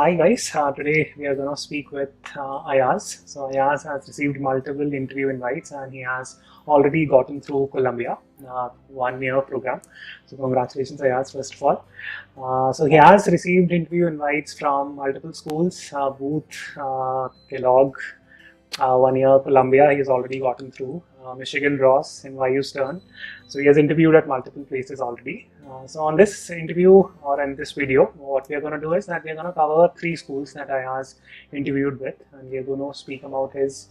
Hi guys, today we are going to speak with Ayaz. So Ayaz has received multiple interview invites and he has already gotten through Columbia, 1 year program. So congratulations Ayaz first of all. So he has received interview invites from multiple schools, Booth, Kellogg, 1 year Columbia he has already gotten through, Michigan Ross, NYU Stern. So he has interviewed at multiple places already. So on this interview or in this video, what we are going to do is that we are going to cover 3 schools that I has interviewed with, and we are going to speak about his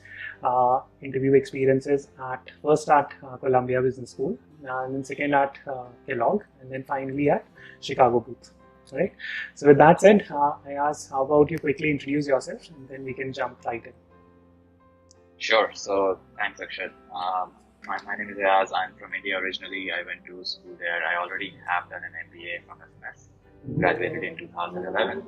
interview experiences at first at Columbia Business School, and then second at Kellogg, and then finally at Chicago Booth. Right. So with that said, I ask, how about you quickly introduce yourself, and then we can jump right in. Sure. So thanks, Akshat. My name is Ayaz. I'm from India originally. I went to school there. I already have done an MBA from SMS. Graduated in 2011.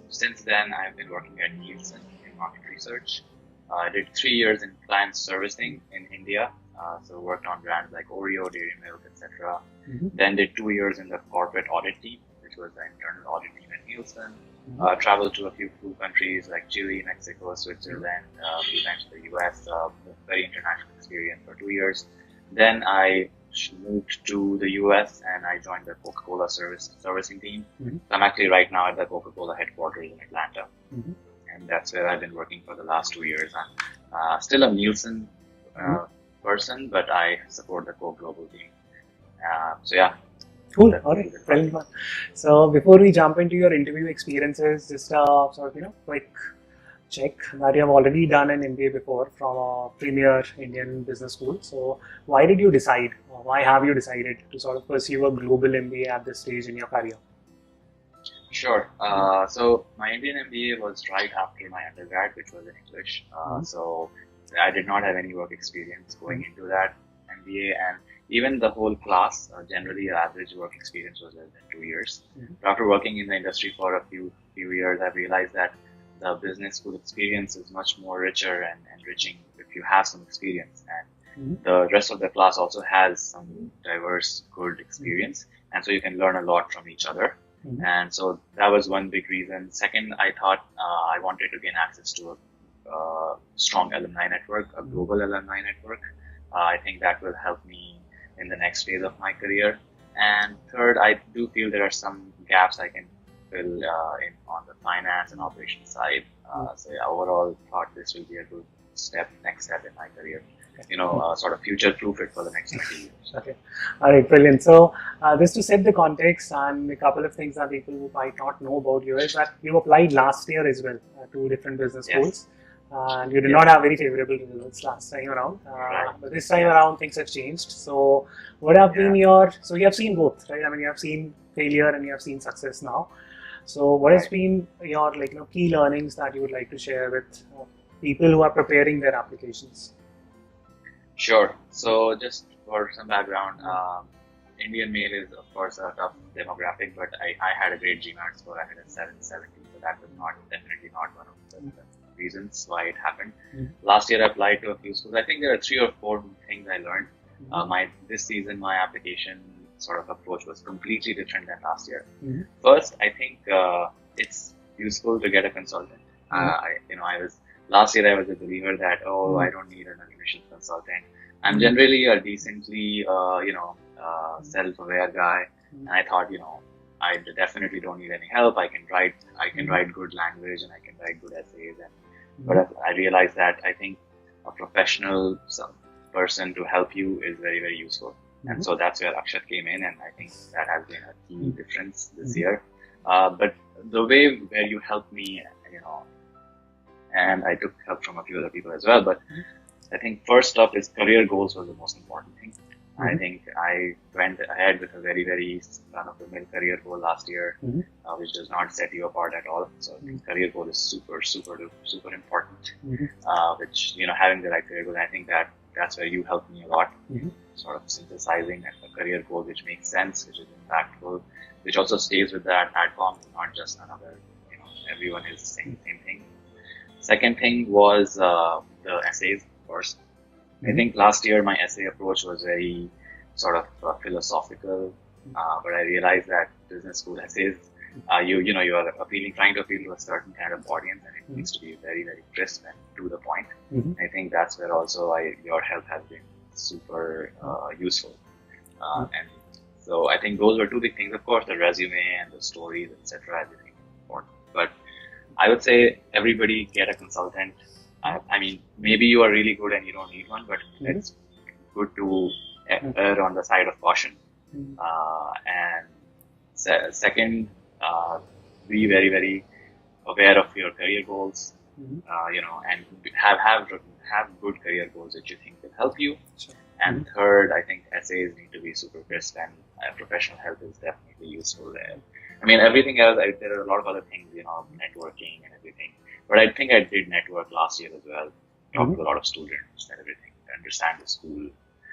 Since then, I've been working at Nielsen in market research. I did 3 years in client servicing in India. So worked on brands like Oreo, Dairy Milk, etc. Then did 2 years in the corporate audit team, which was the internal audit team at Nielsen. Traveled to a few cool countries like Chile, Mexico, Switzerland, a few times to the US, very international experience for 2 years. Then I moved to the US and I joined the Coca-Cola servicing team. So I'm actually right now at the Coca-Cola headquarters in Atlanta. And that's where I've been working for the last 2 years. I'm still a Nielsen person, but I support the Coke Global team. So yeah. Cool. All right. Brilliant. So before we jump into your interview experiences, just a sort of quick check that you have already done an MBA before from a premier Indian business school. So why did you decide, or why have you decided to sort of pursue a global MBA at this stage in your career? Sure. So my Indian MBA was right after my undergrad, which was in English. So I did not have any work experience going into that MBA, and even the whole class, generally average work experience was less than 2 years. But after working in the industry for a few years, I've realized that the business school experience is much more richer and enriching if you have some experience. And the rest of the class also has some diverse, good experience. And so you can learn a lot from each other. And so that was one big reason. Second, I thought I wanted to gain access to a strong alumni network, a global alumni network. I think that will help me in the next phase of my career. And third, I do feel there are some gaps I can fill in on the finance and operations side. So yeah, overall, thought this will be a good next step in my career. Sort of future-proof it for the next 20 years. Okay. All right, brilliant. So just to set the context and a couple of things that people might not know about you is that you applied last year as well to different business schools. And you did not have very favorable results last time around. But this time around, things have changed. So what have been so you have seen both, right? I mean, you have seen failure and you have seen success now. So what has been your key learnings that you would like to share with people who are preparing their applications? Sure. So just for some background, Indian male is of course a tough demographic, but I had a great GMAT score. I had a 770, so that was definitely not one of the reasons why it happened. Last year I applied to a few schools. I think there are 3 or 4 things I learned. This season my application sort of approach was completely different than last year. First, I think it's useful to get a consultant. Last year I was a believer that I don't need an admissions consultant. I'm generally a decently self-aware guy, and I thought I definitely don't need any help. I can write good language and I can write good essays. But I realized that I think a professional person to help you is very, very useful. And so that's where Akshat came in, and I think that has been a key difference this year. But the way where you helped me, and I took help from a few other people as well, but I think first up is career goals was the most important thing. I think I went ahead with a very, very run-of-the-mill career goal last year, which does not set you apart at all. So I think career goal is super, super, super important. Which, having the right career goal, I think that's where you helped me a lot. Sort of synthesizing a career goal which makes sense, which is impactful, which also stays with that adcom, not just another, everyone is saying the same thing. Second thing was the essays, of course. I think last year my essay approach was very sort of philosophical, but I realized that business school essays you are trying to appeal to a certain kind of audience, and it needs to be very, very crisp and to the point. I think that's where also your help has been super useful. And so I think those were two big things. Of course, the resume and the stories, etc. Everything is important. But I would say everybody get a consultant. I mean, maybe you are really good and you don't need one, but it's good to err on the side of caution. And second, be very, very aware of your career goals. And have good career goals that you think will help you. Sure. And third, I think essays need to be super crisp, and professional help is definitely useful there. I mean, everything else, there are a lot of other things, networking and everything. But I think I did network last year as well. Talked to a lot of students and everything, understand the school.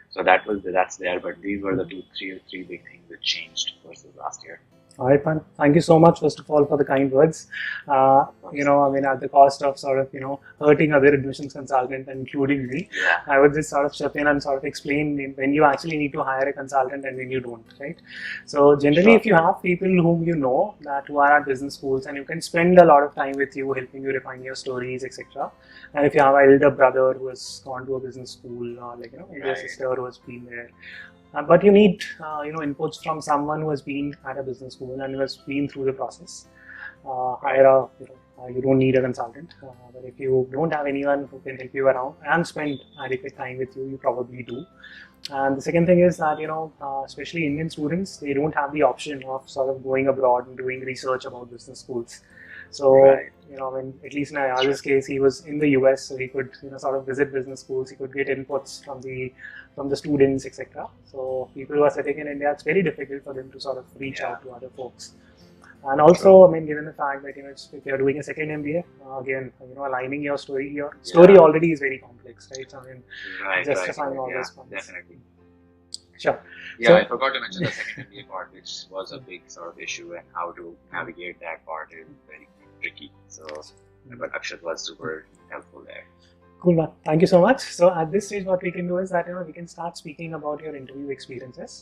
So that's there. But these were the three big things that changed versus last year. All right, man. Thank you so much, first of all, for the kind words. At the cost of sort of, hurting other admissions consultants, including me, I would just sort of step in and sort of explain when you actually need to hire a consultant and when you don't, right? So generally, if you have people whom you know who are at business schools and you can spend a lot of time with you, helping you refine your stories, etc. And if you have an elder brother who has gone to a business school, or elder sister who has been there, but you need, inputs from someone who has been at a business school and who has been through the process. You don't need a consultant. But if you don't have anyone who can help you around and spend adequate time with you, you probably do. And the second thing is that, especially Indian students, they don't have the option of sort of going abroad and doing research about business schools. So, at least in Ayaz's case, he was in the US, so he could, sort of visit business schools. He could get inputs from the students, etc. So, people who are sitting in India, it's very difficult for them to sort of reach out to other folks. And also, given the fact that if you're doing a second MBA, again, aligning your story already is very complex, right? So, justifying all those points. Definitely. Sure. Yeah, I forgot to mention the second MBA part, which was a big sort of issue, and how to navigate that part is very tricky. So, but Akshat was super helpful there. Cool, man. Thank you so much. So at this stage, what we can do is that we can start speaking about your interview experiences.